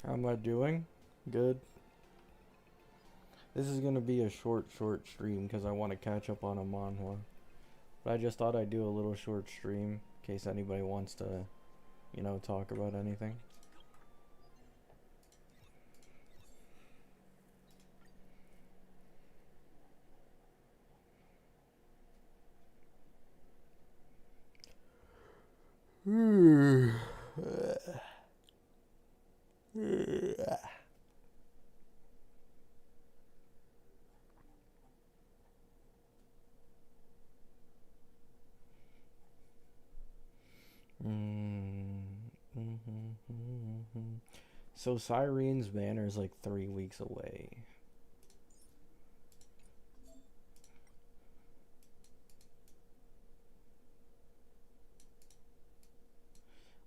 How am I doing? Good. This is gonna be a short stream because I want to catch up on a manhwa. But I just thought I'd do a little short stream in case anybody wants to, talk about anything. So Cyrene's banner is like 3 weeks away.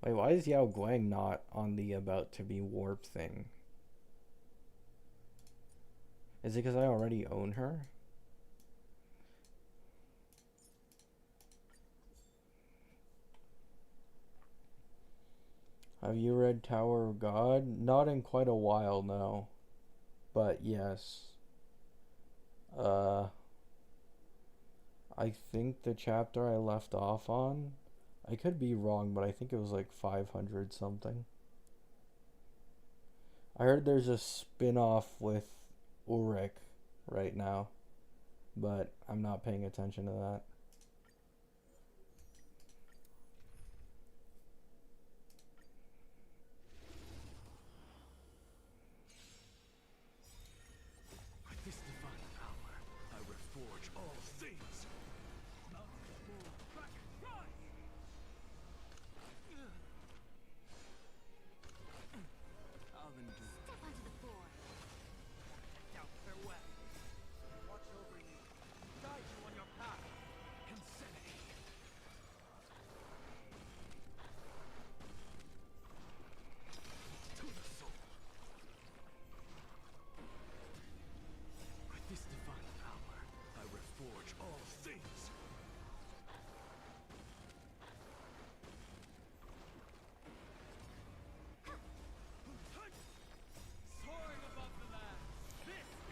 Wait, why is Yao Guang not on the about to be warp thing? Is it because I already own her? Have you read Tower of God? Not in quite a while now. But yes. I think the chapter I left off on, I could be wrong, but I think it was like 500 something. I heard there's a spin-off with Ulrich right now, but I'm not paying attention to that.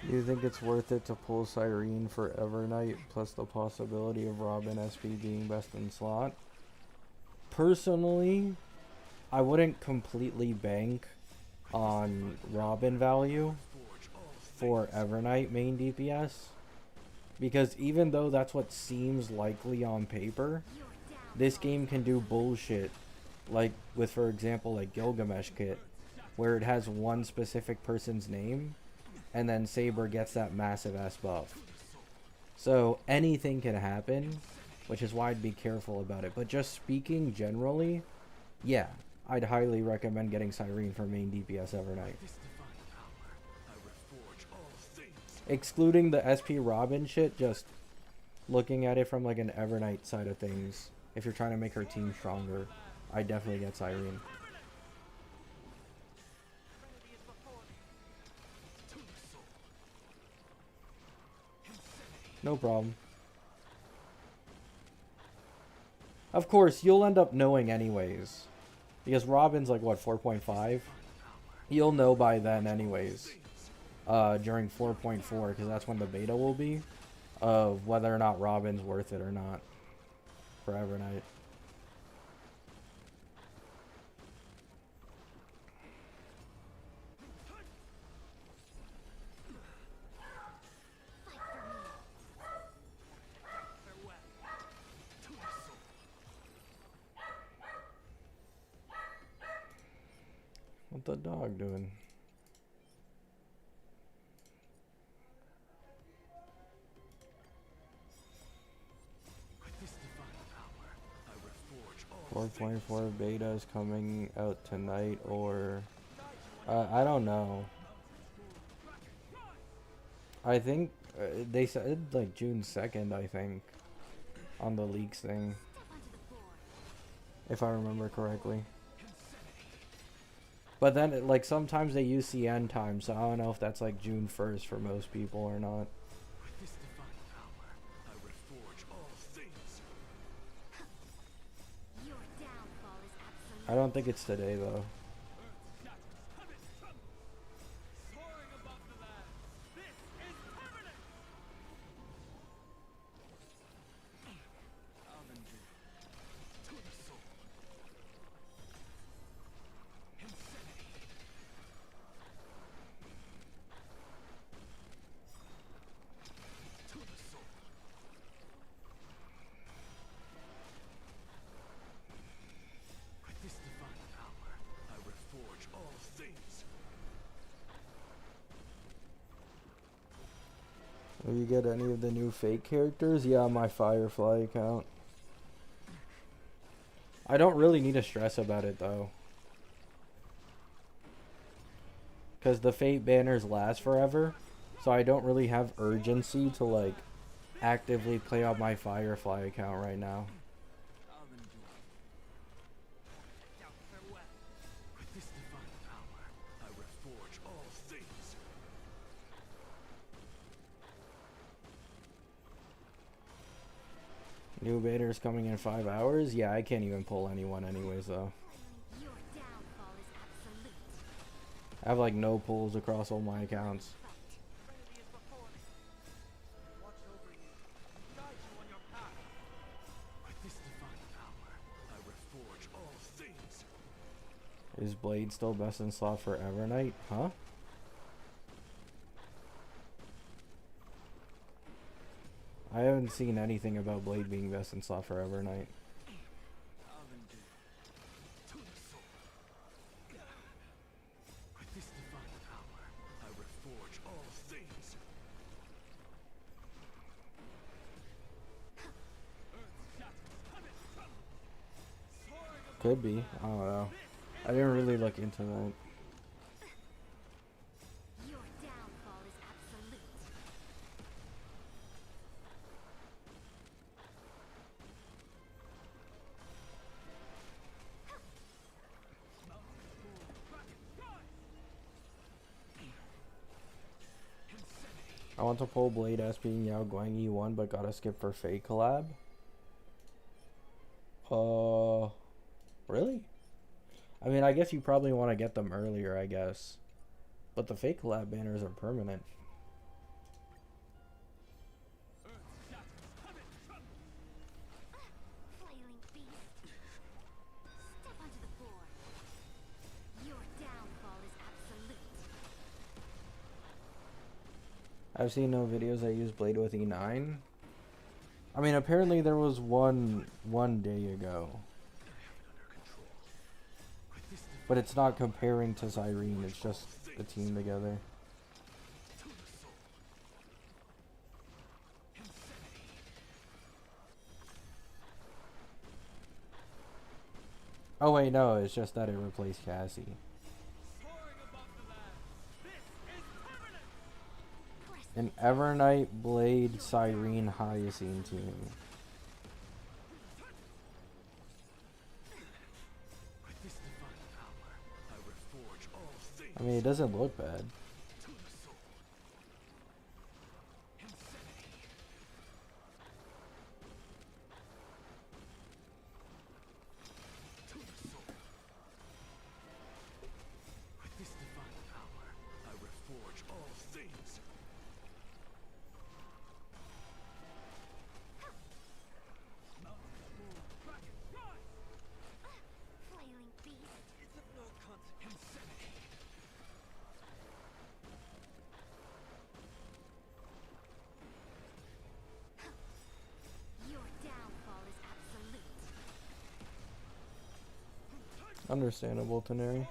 Do you think it's worth it to pull Cyrene for Evernight plus the possibility of Robin SP being best in slot? Personally, I wouldn't completely bank on Robin value for Evernight main DPS, because even though that's what seems likely on paper, this game can do bullshit like with, for example, like Gilgamesh Kit, where it has one specific person's name and then Saber gets that massive ass buff. So anything can happen, which is why I'd be careful about it. But just speaking generally, yeah, I'd highly recommend getting Cyrene for main DPS Evernight. Excluding the SP Robin shit, just looking at it from like an Evernight side of things, if you're trying to make her team stronger, I definitely get Cyrene. No problem. Of course, you'll end up knowing anyways. Because Robin's like, what, 4.5? You'll know by then anyways. During 4.4, because that's when the beta will be. Of whether or not Robin's worth it or not. For Evernight. What the dog doing? Four 4.4 beta is coming out tonight, or I don't know. I think they said like June 2nd, I think, on the leaks thing, if I remember correctly. But then, like, sometimes they use CN time, so I don't know if that's like June 1st for most people or not. I don't think it's today, though. get any of the new fake characters? Yeah, my Firefly account. I don't really need to stress about it though. Because the Fate banners last forever. So I don't really have urgency to like actively play on my Firefly account right now. New banners coming in 5 hours? Yeah, I can't even pull anyone anyways though. I have like no pulls across all my accounts. Is Blade still best in slot for Evernight? Huh? I haven't seen anything about Blade being best in slot for Evernight. Could be. I don't know. I didn't really look into that. Your downfall is absolute. I want to pull Blade SP Yao Guanyi 1, but gotta skip for Fake collab. Really? I mean, I guess you probably want to get them earlier, I guess. But the Fake collab banners are permanent. Flailing beast. Step onto the board. Your downfall is absolute. I've seen no videos that use Blade with E9. I mean, apparently there was one day ago. But it's not comparing to Cyrene, it's just the team together. Oh wait, no, it's just that it replaced Cassie. An Evernight, Blade, Cyrene, Hyacine team. I mean, it doesn't look bad. Flailing beast. Your downfall is absolute. Understandable, Taneri.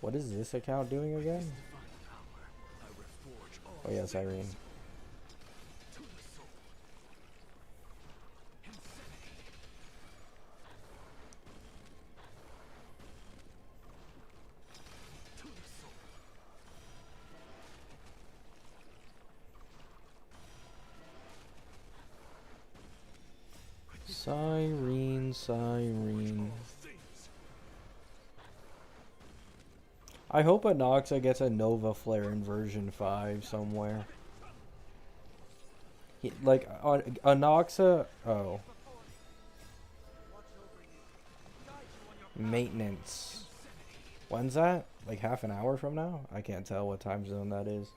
What is this account doing again? Oh yes, Irene. Cyrene. I hope Anoxa gets a Nova Flare in version 5 somewhere. Anoxa... Oh. Maintenance. When's that? Like half an hour from now? I can't tell what time zone that is.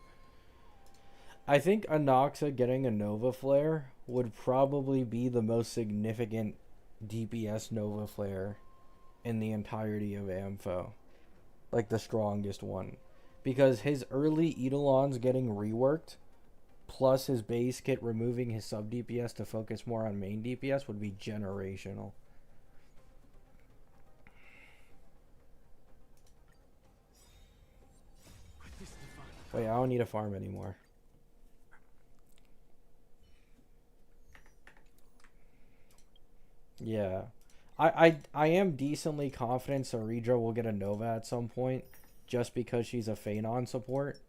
I think Anoxa getting a Nova Flare would probably be the most significant DPS Nova Flare in the entirety of Ampho. Like the strongest one. Because his early Eidolons getting reworked, plus his base kit removing his sub DPS to focus more on main DPS would be generational. Wait, I don't need a farm anymore. Yeah. I am decently confident Saridra will get a Nova at some point just because she's a Phanon support.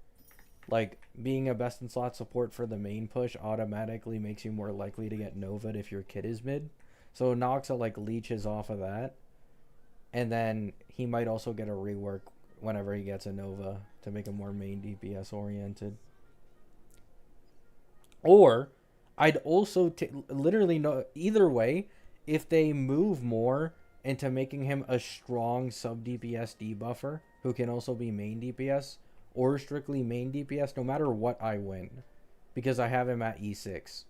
Like, being a best in slot support for the main push automatically makes you more likely to get Nova'd if your kit is mid. So Noxa, like, leeches off of that. And then he might also get a rework whenever he gets a Nova to make him more main DPS oriented. Or, I'd also literally know either way, if they move more into making him a strong sub DPS debuffer who can also be main DPS or strictly main DPS, no matter what I win, because I have him at E6.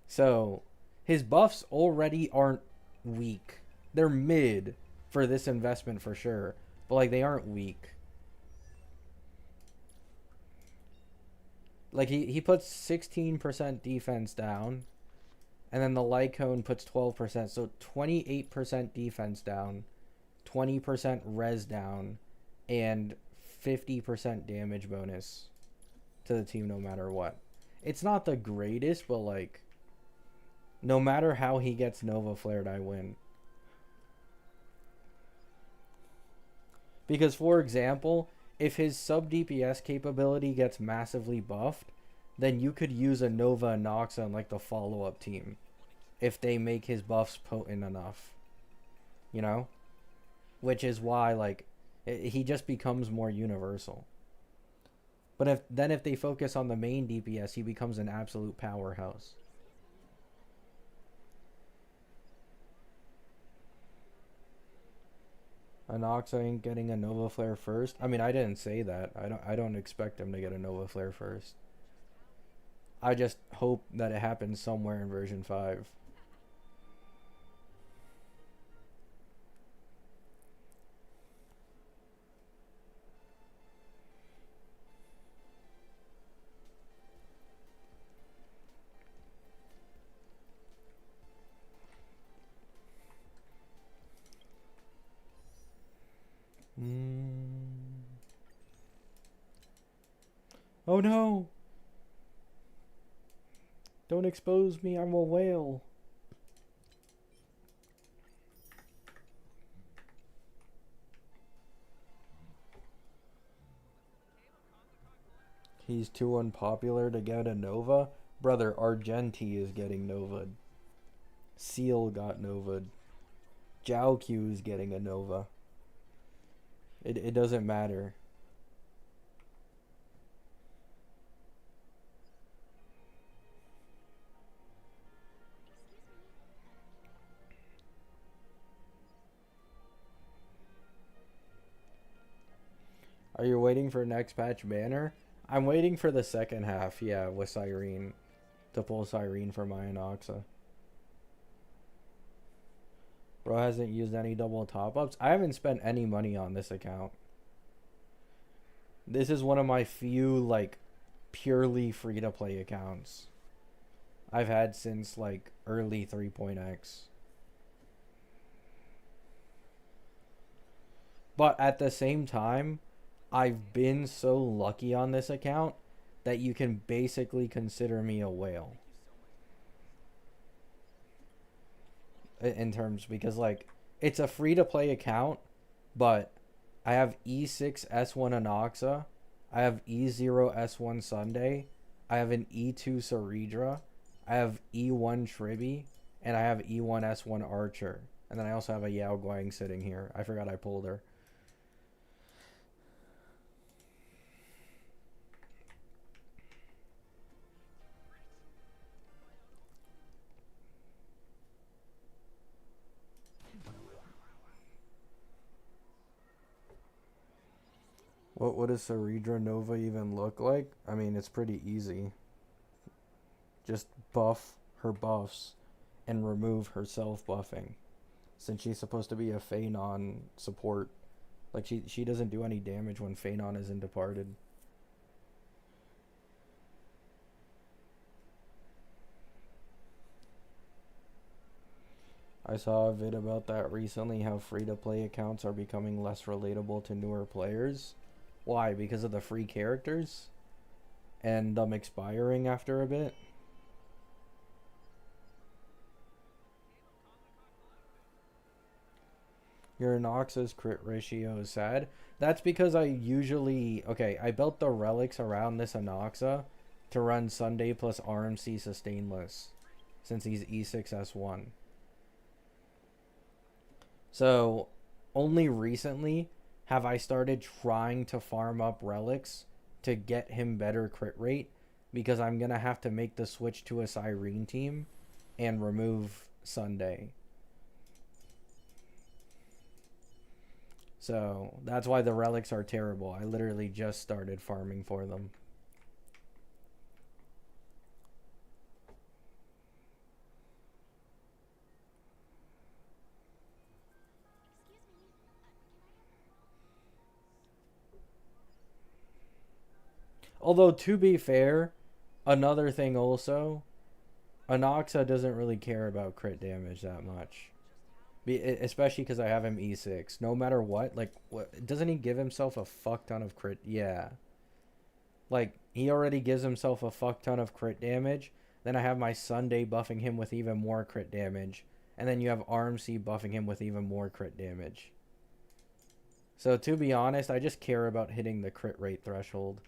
So his buffs already aren't weak. They're mid for this investment for sure, but like they aren't weak. Like he puts 16% defense down, and then the Lycone puts 12%, so 28% defense down, 20% res down, and 50% damage bonus to the team no matter what. It's not the greatest, but like no matter how he gets Nova flared, I win. Because for example, if his sub DPS capability gets massively buffed, then you could use a Nova and Noxa on like the follow-up team if they make his buffs potent enough. You know? Which is why like he just becomes more universal. But if they focus on the main DPS, he becomes an absolute powerhouse. Anoxa ain't getting a Nova Flare first. I mean, I didn't say that. I don't expect him to get a Nova Flare first. I just hope that it happens somewhere in version 5. Oh no! Don't expose me, I'm a whale. He's too unpopular to get a Nova? Brother, Argenti is getting Nova'd. Seal got Nova'd. Jiao Q is getting a Nova. It doesn't matter. Are you waiting for next patch banner? I'm waiting for the second half, yeah, with Cyrene. To pull Cyrene for my Anoxa. Bro hasn't used any double top-ups. I haven't spent any money on this account. This is one of my few, like, purely free-to-play accounts I've had since, like, early 3.x. But at the same time, I've been so lucky on this account that you can basically consider me a whale. In terms, because like it's a free to play account, but I have E6 S1 Anoxa, I have E0 S1 Sunday, I have an E2 Saridra, I have E1 Tribby, and I have E1 S1 Archer. And then I also have a Yao Guang sitting here. I forgot I pulled her. What does Saridra Nova even look like? I mean, it's pretty easy. Just buff her buffs and remove her self-buffing. Since she's supposed to be a Phanon support. Like, she doesn't do any damage when Phanon isn't departed. I saw a vid about that recently, how free-to-play accounts are becoming less relatable to newer players. Why? Because of the free characters and them expiring after a bit. Your Noxus crit ratio is sad. That's because I usually... Okay, I built the relics around this Anoxa to run Sunday plus RMC sustainless, since he's E6S1. So, only recently have I started trying to farm up relics to get him better crit rate, because I'm going to have to make the switch to a Cyrene team and remove Sunday. So that's why the relics are terrible. I literally just started farming for them. Although, to be fair, another thing also, Anoxa doesn't really care about crit damage that much. Especially because I have him E6. No matter what, like, doesn't he give himself a fuck ton of crit? Yeah. Like, he already gives himself a fuck ton of crit damage. Then I have my Sunday buffing him with even more crit damage. And then you have RMC buffing him with even more crit damage. So, to be honest, I just care about hitting the crit rate threshold.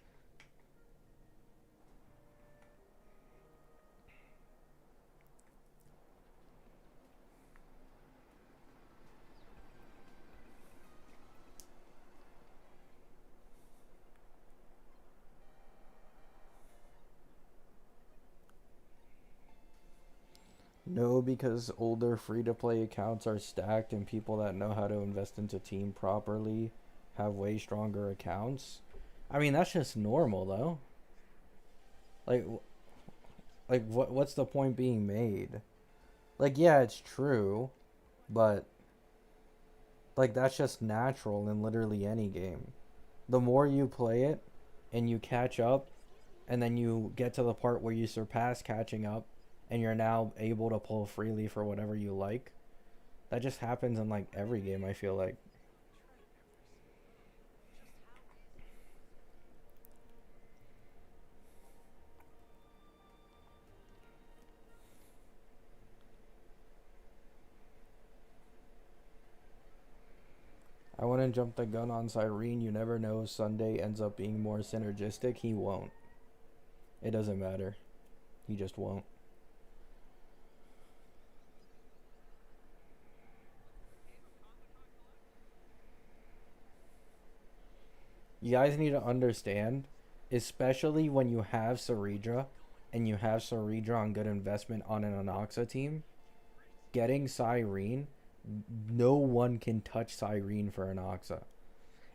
No, because older free-to-play accounts are stacked and people that know how to invest into team properly have way stronger accounts. I mean, that's just normal, though. Like, what's the point being made? Like, yeah, it's true, but, like, that's just natural in literally any game. The more you play it and you catch up, and then you get to the part where you surpass catching up, and you're now able to pull freely for whatever you like. That just happens in like every game, I feel like. I wouldn't jump the gun on Cyrene. You never know if Sunday ends up being more synergistic. He won't. It doesn't matter. He just won't. You guys need to understand, especially when you have Saridra and you have Saridra on good investment on an Anoxa team, getting Cyrene, no one can touch Cyrene for Anoxa.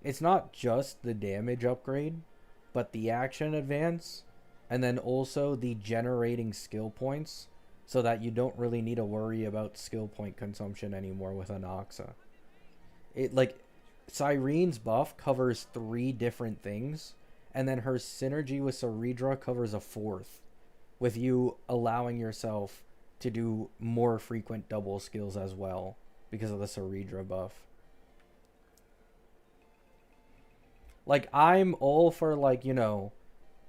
It's not just the damage upgrade, but the action advance, and then also the generating skill points, so that you don't really need to worry about skill point consumption anymore with Anoxa. It like Cyrene's buff covers 3 different things, and then her synergy with Saridra covers a 4th, with you allowing yourself to do more frequent double skills as well because of the Saridra buff. Like, I'm all for, like, you know,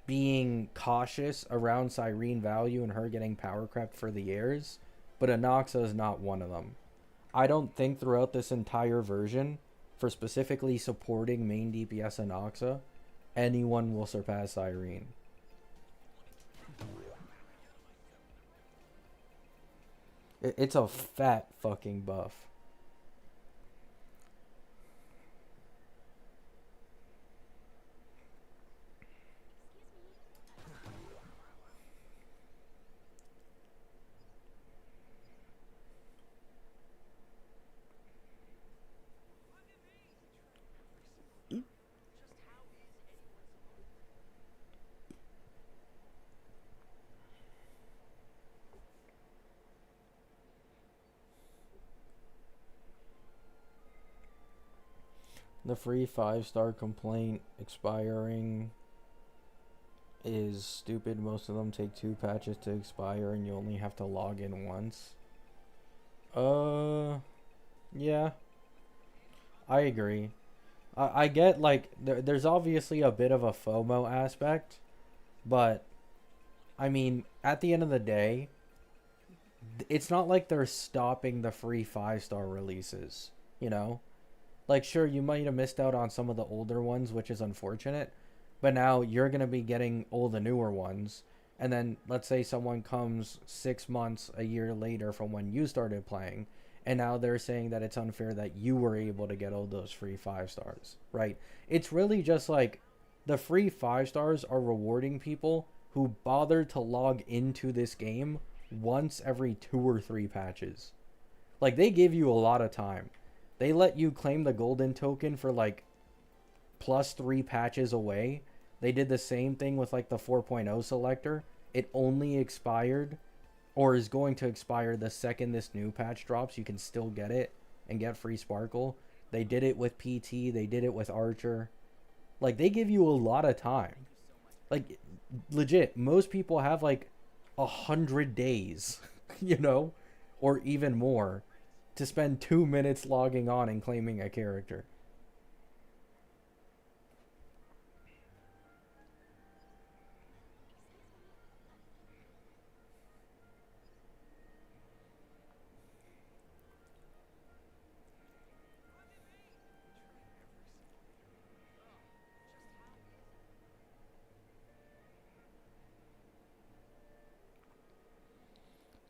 being cautious around Cyrene value and her getting power crept for the heirs, but Anoxa is not one of them. I don't think throughout this entire version, for specifically supporting main DPS Anoxa, anyone will surpass Cyrene. It's a fat fucking buff. The free 5-star complaint expiring is stupid. Most of them take 2 patches to expire and you only have to log in once. Yeah. I agree. I get like there's obviously a bit of a FOMO aspect, but I mean, at the end of the day, it's not like they're stopping the free 5-star releases, you know? Like, sure, you might have missed out on some of the older ones, which is unfortunate, but now you're going to be getting all the newer ones. And then let's say someone comes 6 months, a year later from when you started playing, and now they're saying that it's unfair that you were able to get all those free 5-stars, right? It's really just like the free 5-stars are rewarding people who bother to log into this game once every 2 or 3 patches. Like, they give you a lot of time. They let you claim the golden token for like +3 patches away. They did the same thing with like the 4.0 selector. It only expired or is going to expire the second this new patch drops. You can still get it and get free sparkle. They did it with PT. They did it with Archer. Like, they give you a lot of time. Like, legit, most people have like 100 days, you know, or even more, to spend 2 minutes logging on and claiming a character.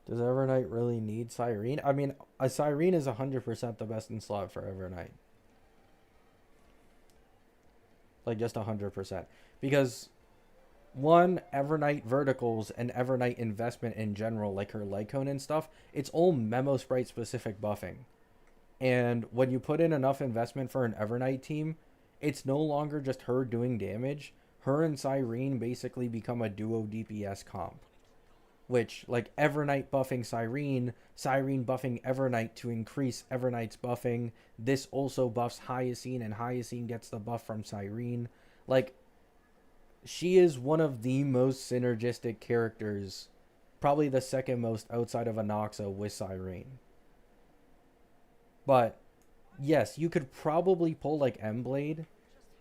Does Evernight really need Cyrene? I mean, a Cyrene is 100% the best in slot for Evernight. Like, just 100%. Because, one, Evernight verticals and Evernight investment in general, like her Lycone and stuff, it's all Memo Sprite specific buffing. And when you put in enough investment for an Evernight team, it's no longer just her doing damage. Her and Cyrene basically become a duo DPS comp. Which, like, Evernight buffing Cyrene, Cyrene buffing Evernight to increase Evernight's buffing. This also buffs Hyacine, and Hyacine gets the buff from Cyrene. Like, she is one of the most synergistic characters, probably the second most outside of Anoxa with Cyrene. But, yes, you could probably pull, like, M-Blade,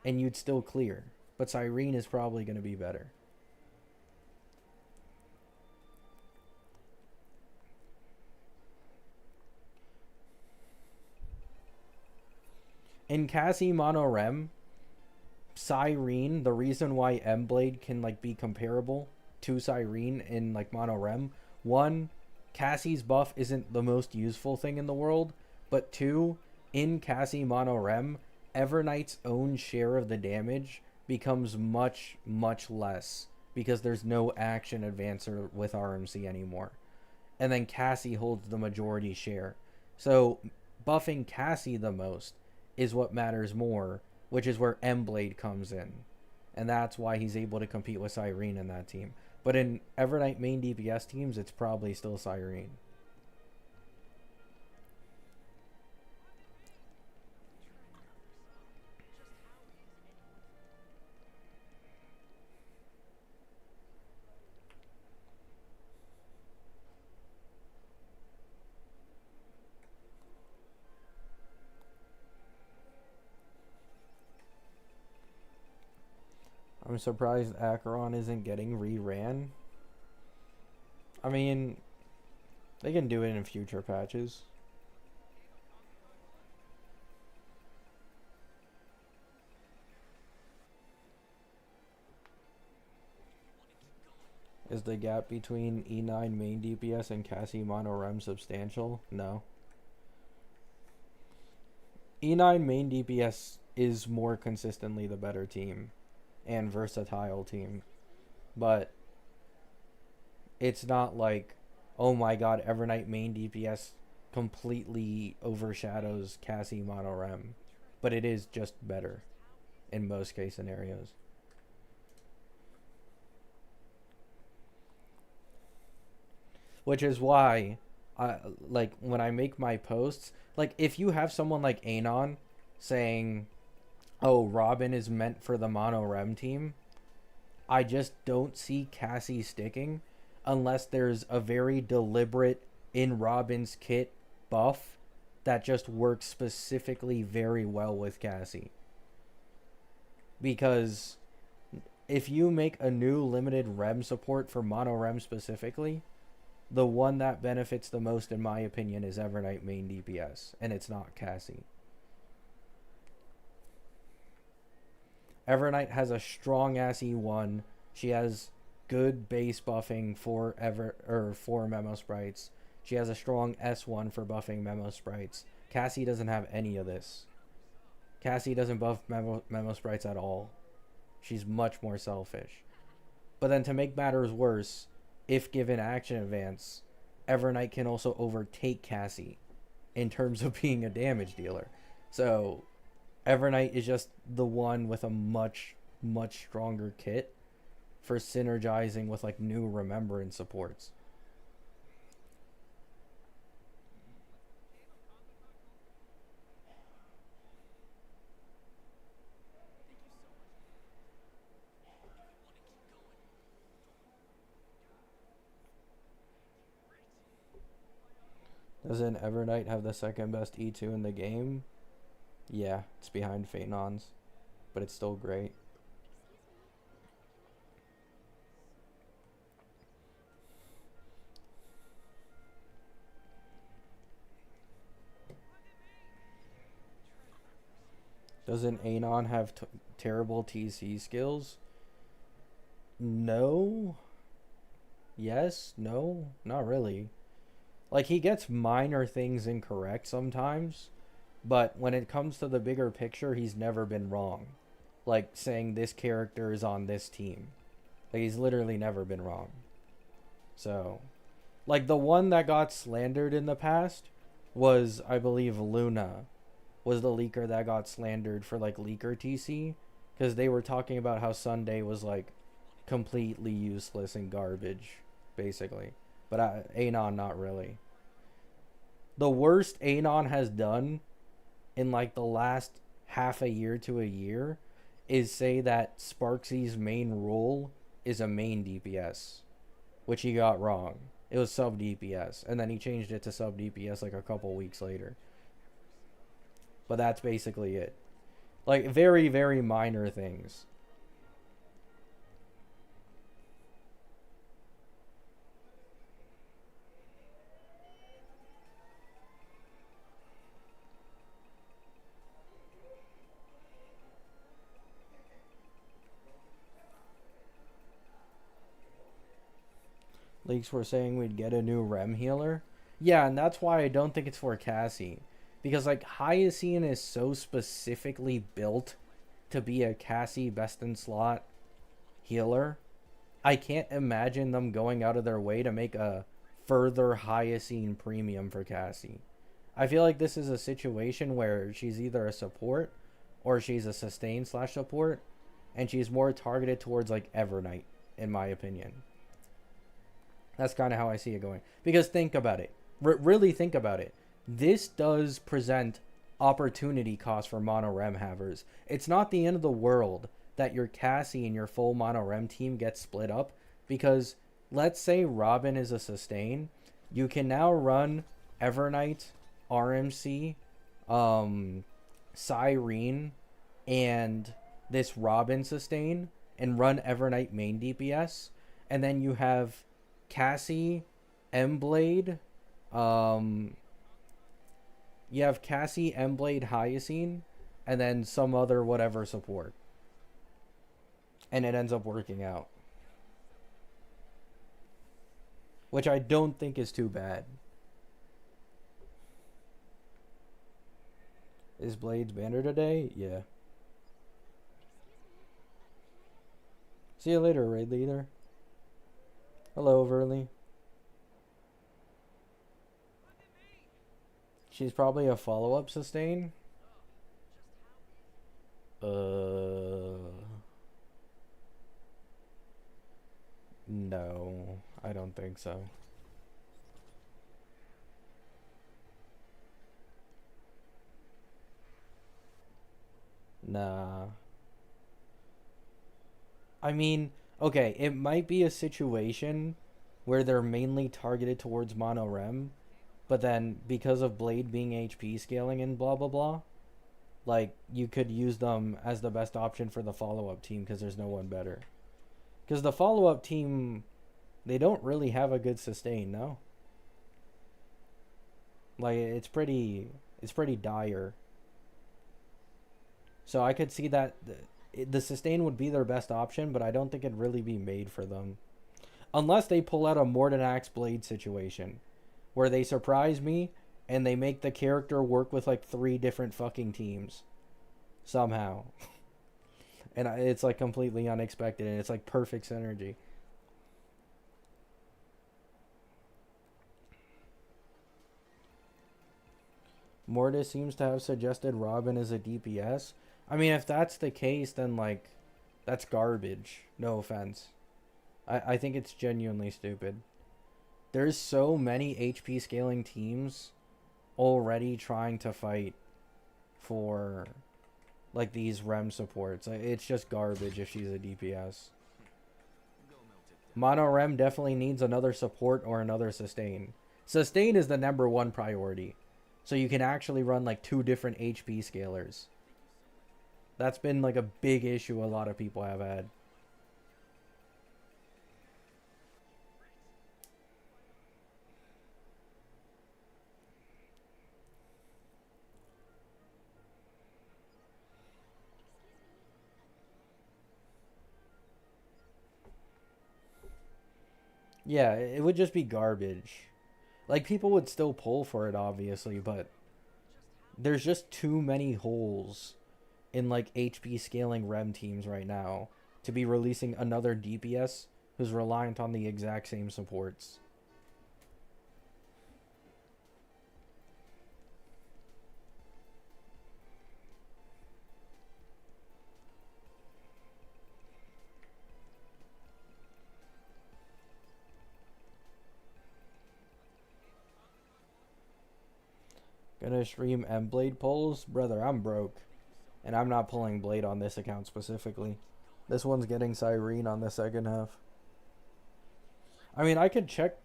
and you'd still clear. But Cyrene is probably going to be better. In Cassie Mono Rem, Cyrene, the reason why M-Blade can like be comparable to Cyrene in like Mono Rem, one, Cassie's buff isn't the most useful thing in the world, but two, in Cassie Mono Rem, Evernight's own share of the damage becomes much, much less because there's no action advancer with RMC anymore. And then Cassie holds the majority share. So buffing Cassie the most is what matters more, which is where M-Blade comes in. And that's why he's able to compete with Cyrene in that team. But in Evernight main DPS teams, it's probably still Cyrene. I'm surprised Acheron isn't getting re-ran. I mean, they can do it in future patches. Is the gap between E9 main DPS and Cassie Mono Rem substantial? No. E9 main DPS is more consistently the better team and versatile team. But it's not like, oh my god, Evernight main DPS completely overshadows Cassie Mono Rem. But it is just better in most case scenarios. Which is why, like, when I make my posts, like, if you have someone like Anon saying, oh, Robin is meant for the Mono Rem team, I just don't see Cassie sticking unless there's a very deliberate in Robin's kit buff that just works specifically very well with Cassie. because if you make a new limited rem support for mono rem specifically, the one that benefits the most, in my opinion, is Evernight main DPS, and it's not Cassie. Evernight has a strong ass E1. She has good base buffing for for Memo Sprites. She has a strong S1 for buffing Memo Sprites. Cassie doesn't have any of this. Cassie doesn't buff Memo Sprites at all. She's much more selfish. But then to make matters worse, if given action advance, Evernight can also overtake Cassie in terms of being a damage dealer. So Evernight is just the one with a much stronger kit for synergizing with like new remembrance supports. Doesn't Evernight have the second best E2 in the game? Yeah, it's behind Phaenon's, but it's still great. Doesn't Anon have terrible TC skills? No. Yes, no, not really. Like, he gets minor things incorrect sometimes, but when it comes to the bigger picture, he's never been wrong. Like, saying this character is on this team. Like, he's literally never been wrong. So, like, the one that got slandered in the past was, I believe, Luna. Was the leaker that got slandered for, like, leaker TC. Because they were talking about how Sunday was, like, completely useless and garbage, basically. But Anon, not really. The worst Anon has done in like the last half a year to a year is say that Sparksy's main role is a main DPS, which he got wrong. It was sub DPS, and then he changed it to sub DPS like a couple weeks later. But that's basically it. Like, very, very minor things. Leaks were saying we'd get a new Rem healer. Yeah, and that's why I don't think it's for Cassie. Because, like, Hyacine is so specifically built to be a Cassie best in slot healer. I can't imagine them going out of their way to make a further Hyacine premium for Cassie. I feel like this is a situation where she's either a support or she's a sustain slash support, and she's more targeted towards, like, Evernight, in my opinion. That's kind of how I see it going. Because think about it. Really think about it. This does present opportunity cost for mono rem havers. It's not the end of the world that your Cassie and your full mono rem team gets split up. Because let's say Robin is a sustain. You can now run Evernight, RMC, Cyrene, and this Robin sustain. And run Evernight main DPS. And then you have Cassie, M-Blade, you have Cassie, M-Blade, Hyacine, and then some other whatever support. And it ends up working out. Which I don't think is too bad. Is Blades banner today? Yeah. See you later, Raid Leader. Hello, Verly. She's probably a follow-up sustain. No, I don't think so. Nah. I mean, okay, it might be a situation where they're mainly targeted towards mono rem, but then because of Blade being HP scaling and blah blah blah, like you could use them as the best option for the follow-up team because there's no one better. Because the follow-up team, they don't really have a good sustain, no? Like it's pretty dire. So I could see that the sustain would be their best option, but I don't think it'd really be made for them. Unless they pull out a Mordenax Blade situation where they surprise me and they make the character work with like 3 different fucking teams somehow. And it's like completely unexpected and it's like perfect synergy. Mortis seems to have suggested Robin as a DPS. I mean, if that's the case, then like that's garbage. No offense. I think it's genuinely stupid. There's so many HP scaling teams already trying to fight for like these REM supports. It's just garbage if she's a DPS. Mono REM definitely needs another support or another sustain. Sustain is the #1 priority. So you can actually run like 2 different HP scalers. That's been like a big issue a lot of people have had. Yeah, it would just be garbage. Like people would still pull for it obviously, but there's just too many holes in like HP scaling REM teams right now to be releasing another DPS who's reliant on the exact same supports. Gonna stream M-Blade pulls? Brother, I'm broke. And I'm not pulling Blade on this account specifically. This one's getting Cyrene on the second half. I mean, I could check.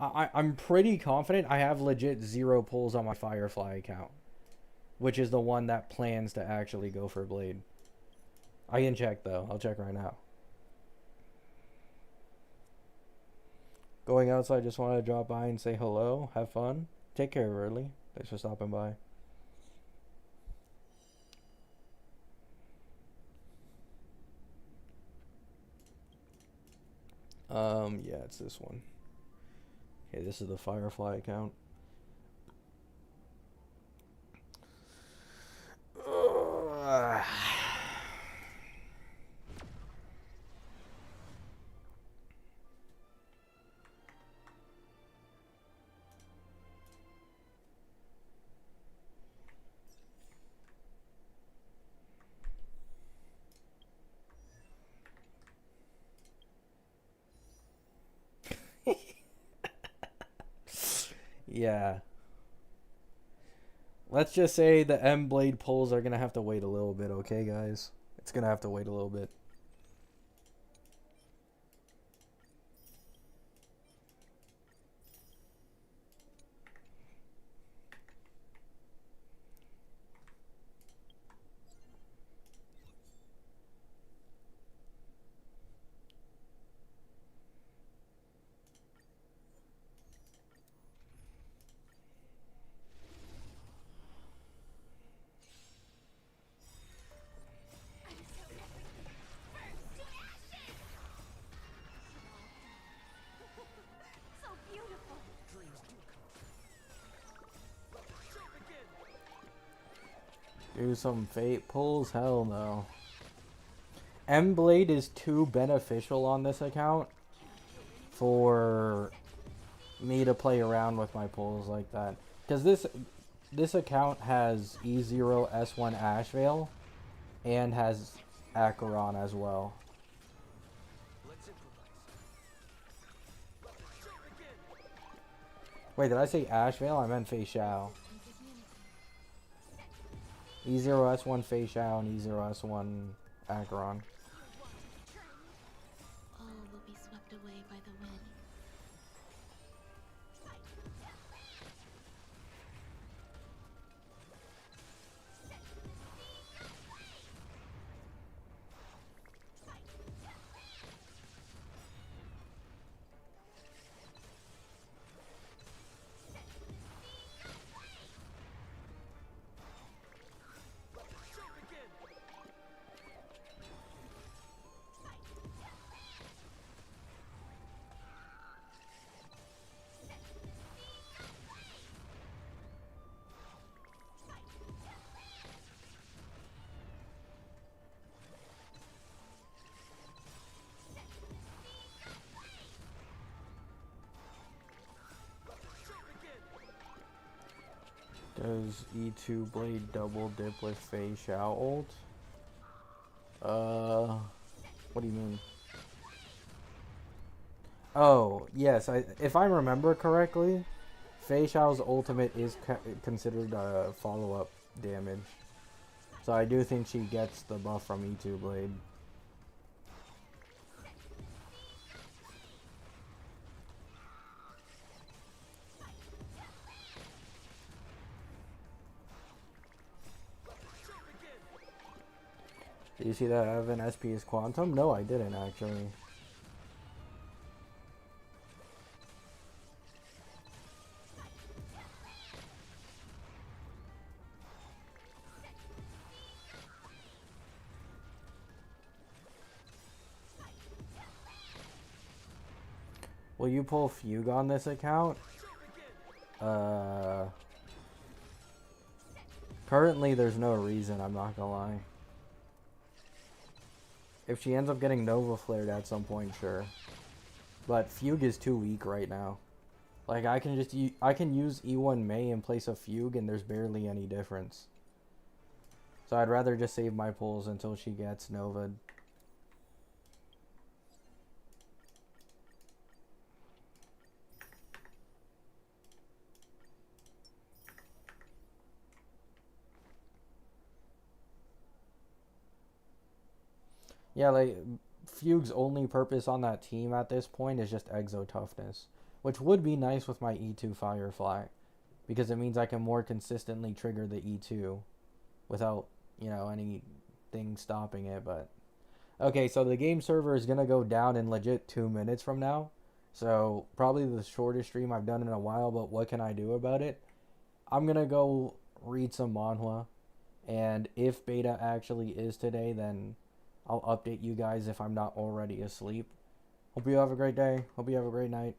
I'm pretty confident I have legit 0 pulls on my Firefly account. Which is the one that plans to actually go for Blade. I can check though. I'll check right now. Going outside, just wanted to drop by and say hello. Have fun. Take care, early. Thanks for stopping by. Yeah, it's this one. Okay, this is the Firefly account. Yeah. Let's just say the M-Blade pulls are going to have to wait a little bit, okay, guys? It's going to have to wait a little bit. So beautiful. Do some fate pulls? Hell no. M-Blade is too beneficial on this account for me to play around with my pulls like that. Because this account has E0 S1 Ashvale and has Acheron as well. Wait, did I say Ashvale? I meant Fei Xiao. E0 S1 Fei Xiao and E0 S1 Acheron. All will be swept away by the wind. Does E2 Blade double dip with Fei Xiao ult? What do you mean? Oh, yes. If I remember correctly, Fei Xiao's ultimate is considered follow-up damage. So I do think she gets the buff from E2 Blade. Did you see that Evan SP is Quantum? No, I didn't actually. Will you pull Fugue on this account? Currently there's no reason, I'm not gonna lie. If she ends up getting Nova flared at some point, sure. But Fugue is too weak right now. Like, I can use E1 Mei in place of Fugue and there's barely any difference. So I'd rather just save my pulls until she gets Nova. Yeah, like, Fugue's only purpose on that team at this point is just exo toughness. Which would be nice with my E2 Firefly. Because it means I can more consistently trigger the E2 without, you know, anything stopping it, but... Okay, so the game server is going to go down in legit 2 minutes from now. So, probably the shortest stream I've done in a while, but what can I do about it? I'm going to go read some manhwa. And if beta actually is today, then I'll update you guys if I'm not already asleep. Hope you have a great day. Hope you have a great night.